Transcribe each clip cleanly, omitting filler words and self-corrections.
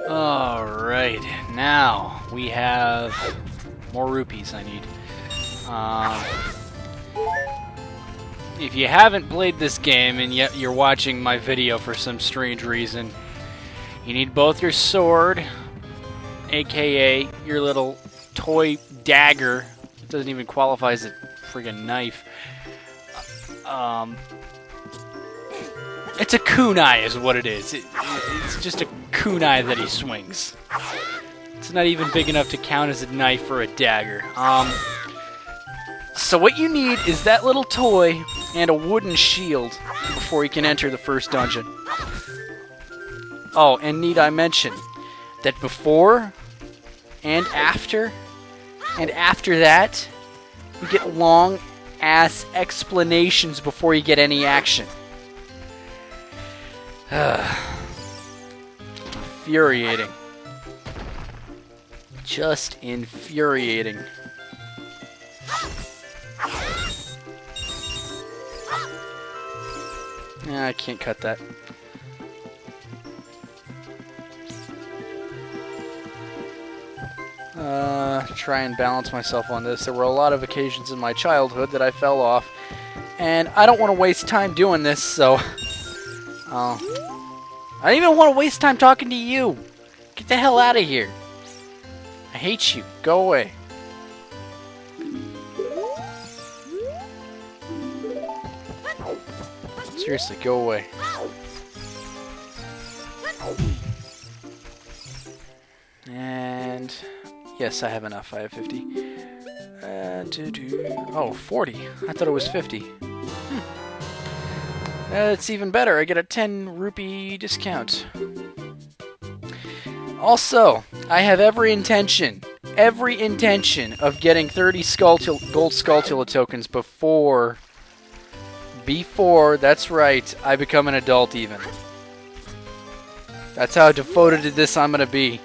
Alright, now we have more rupees I need. If you haven't played this game and yet you're watching my video for some strange reason, you need both your sword, aka your little toy dagger. It doesn't even qualify as a friggin' knife. It's a kunai is what it is. It's just a kunai that he swings. It's not even big enough to count as a knife or a dagger. So what you need is that little toy and a wooden shield before you can enter the first dungeon. Oh, and need I mention that before and after that, you get long-ass explanations before you get any action. Infuriating. Just infuriating. I can't cut that. Try and balance myself on this. There were a lot of occasions in my childhood that I fell off, and I don't want to waste time doing this, so I don't even want to waste time talking to you. Get the hell out of here. I hate you. Go away. Seriously, go away. And yes, I have enough. I have 50. Oh, 40. I thought it was 50. That's even better. I get a 10 rupee discount. Also, I have every intention of getting 30 gold Skulltula tokens before, that's right, I become an adult even. That's how devoted to this I'm going to be.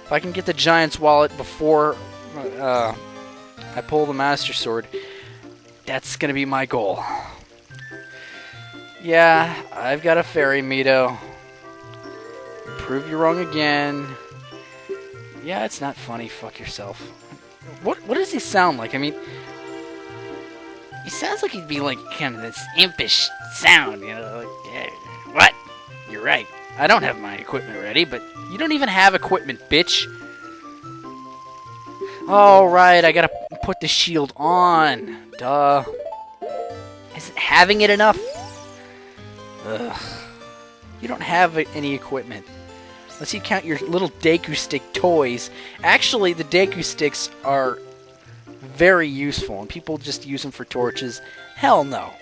If I can get the Giant's Wallet before I pull the Master Sword, that's going to be my goal. Yeah, I've got a fairy, Mito. Prove you wrong again. Yeah, it's not funny. Fuck yourself. What does he sound like? I mean, he sounds like he'd be like kind of this impish sound, you know? Like, yeah, what? You're right. I don't have my equipment ready, but you don't even have equipment, bitch. Alright, I gotta put the shield on. Duh. Isn't having it enough? Ugh. You don't have any equipment. Unless you count your little Deku stick toys. Actually, the Deku sticks are very useful, and people just use them for torches. Hell no.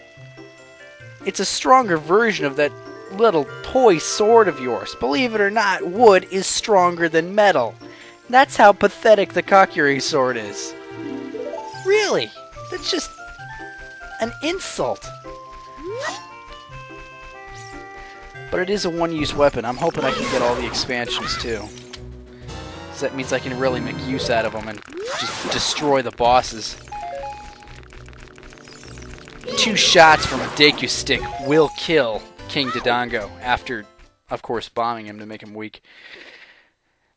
It's a stronger version of that little toy sword of yours. Believe it or not, wood is stronger than metal. That's how pathetic the Kakuri sword is. Really? That's just an insult. But it is a one-use weapon. I'm hoping I can get all the expansions, too. Because that means I can really make use out of them and just destroy the bosses. 2 shots from a Deku stick will kill King Dodongo after, of course, bombing him to make him weak.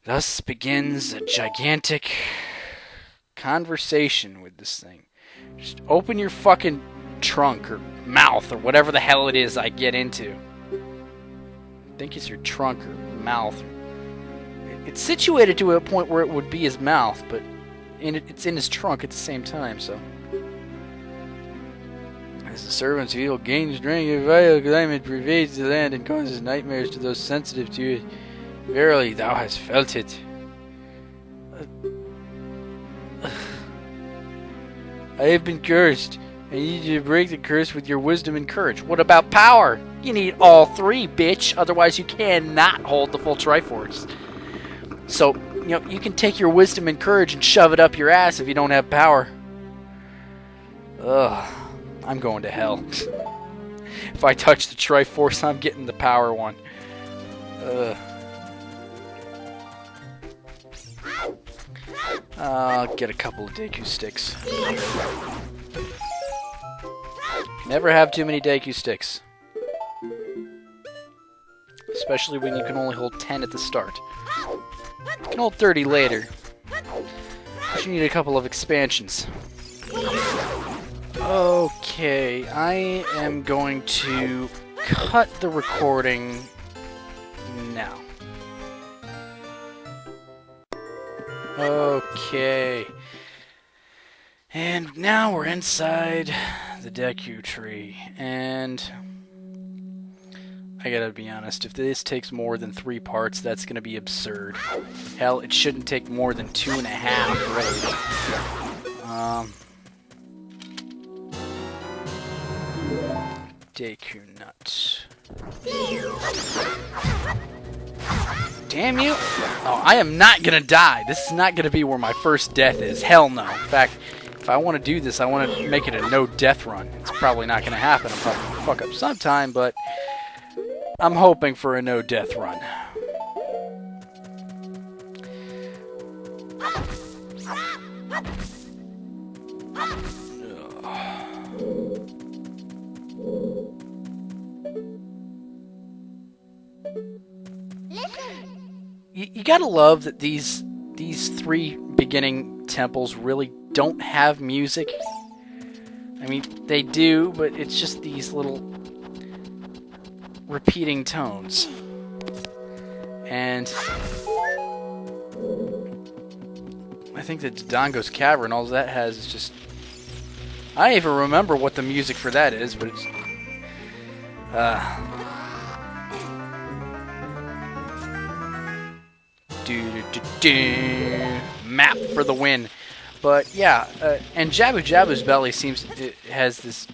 Thus begins a gigantic conversation with this thing. Just open your fucking trunk or mouth or whatever the hell it is I get into. I think it's your trunk or mouth. It's situated to a point where it would be his mouth, but it's in his trunk at the same time, so. As the servant's evil gains strength, a vile climate pervades the land and causes nightmares to those sensitive to it. Verily, thou hast felt it. I have been cursed. I need you to break the curse with your wisdom and courage. What about power? You need all 3, bitch. Otherwise, you cannot hold the full Triforce. So, you know, you can take your wisdom and courage and shove it up your ass if you don't have power. Ugh. I'm going to hell. If I touch the Triforce, I'm getting the power one. Ugh. I'll get a couple of Deku sticks. Never have too many Deku sticks. especially when you can only hold 10 at the start. You can hold 30 later, but you need a couple of expansions. Okay, I am going to cut the recording now. Okay. And now we're inside the Deku tree, and I gotta be honest, if this takes more than 3 parts, that's gonna be absurd. Hell, it shouldn't take more than 2.5, really. Deku nut. Damn you! Oh, I am not gonna die. This is not gonna be where my first death is. Hell no. In fact, if I want to do this, I want to make it a no-death run. It's probably not going to happen. I'm probably going to fuck up sometime, but I'm hoping for a no-death run. You gotta love that these 3 beginning temples really don't have music. I mean, they do, but it's just these little repeating tones. And I think that Dodongo's Cavern, all that has is just... I don't even remember what the music for that is, but it's... Map for the win. But yeah, and Jabu Jabu's belly seems it has this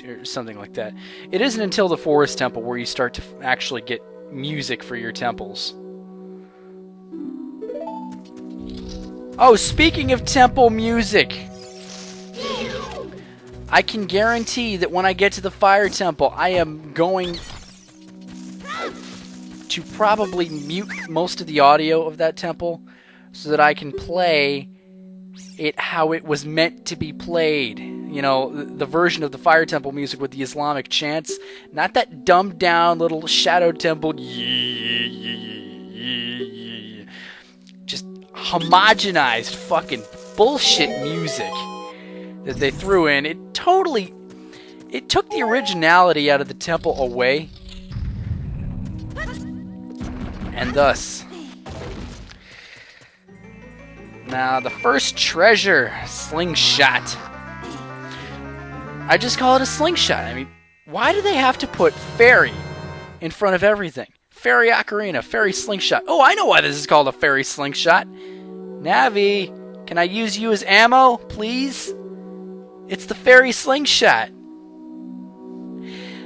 or something like that. It isn't until the Forest Temple where you start to actually get music for your temples. Oh, speaking of temple music, I can guarantee that when I get to the Fire Temple, I am going to probably mute most of the audio of that temple so that I can play it how it was meant to be played. You know, the version of the Fire Temple music with the Islamic chants, not that dumbed down little Shadow Temple just homogenized fucking bullshit music that they threw in. It took the originality out of the temple away. And thus, now the first treasure, slingshot. I just call it a slingshot. I mean, why do they have to put fairy in front of everything? Fairy ocarina, fairy slingshot. Oh, I know why this is called a fairy slingshot. Navi, can I use you as ammo, please? It's the fairy slingshot.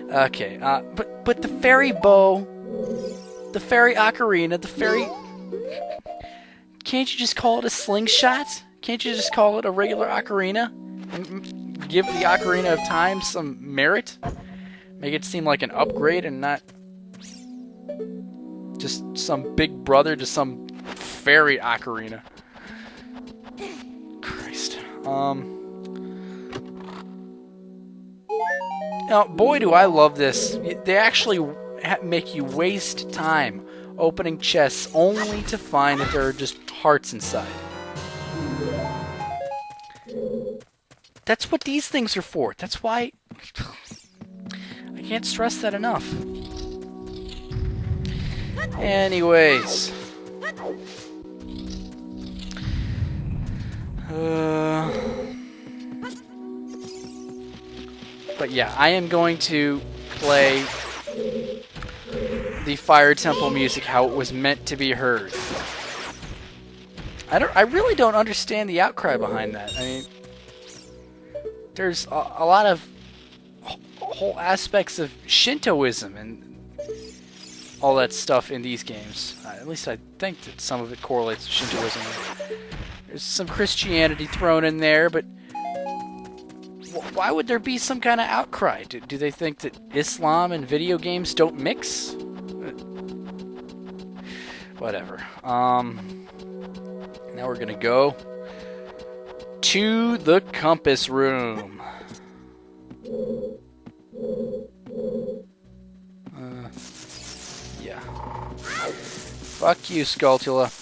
Okay, but the fairy bow, the fairy ocarina, the fairy... Can't you just call it a slingshot? Can't you just call it a regular ocarina? And give the Ocarina of Time some merit? Make it seem like an upgrade and not just some big brother to some fairy ocarina. Christ. Now, boy, do I love this. They actually make you waste time opening chests only to find that there are just hearts inside. That's what these things are for. That's why... I can't stress that enough. Anyways. But yeah, I am going to play the Fire Temple music how it was meant to be heard. I really don't understand the outcry behind that. I mean, there's a lot of whole aspects of Shintoism and all that stuff in these games. At least I think that some of it correlates with Shintoism. There's some Christianity thrown in there, but why would there be some kind of outcry? Do they think that Islam and video games don't mix? Whatever. Now we're gonna go to the compass room. ya. Fuck you, Skulltula.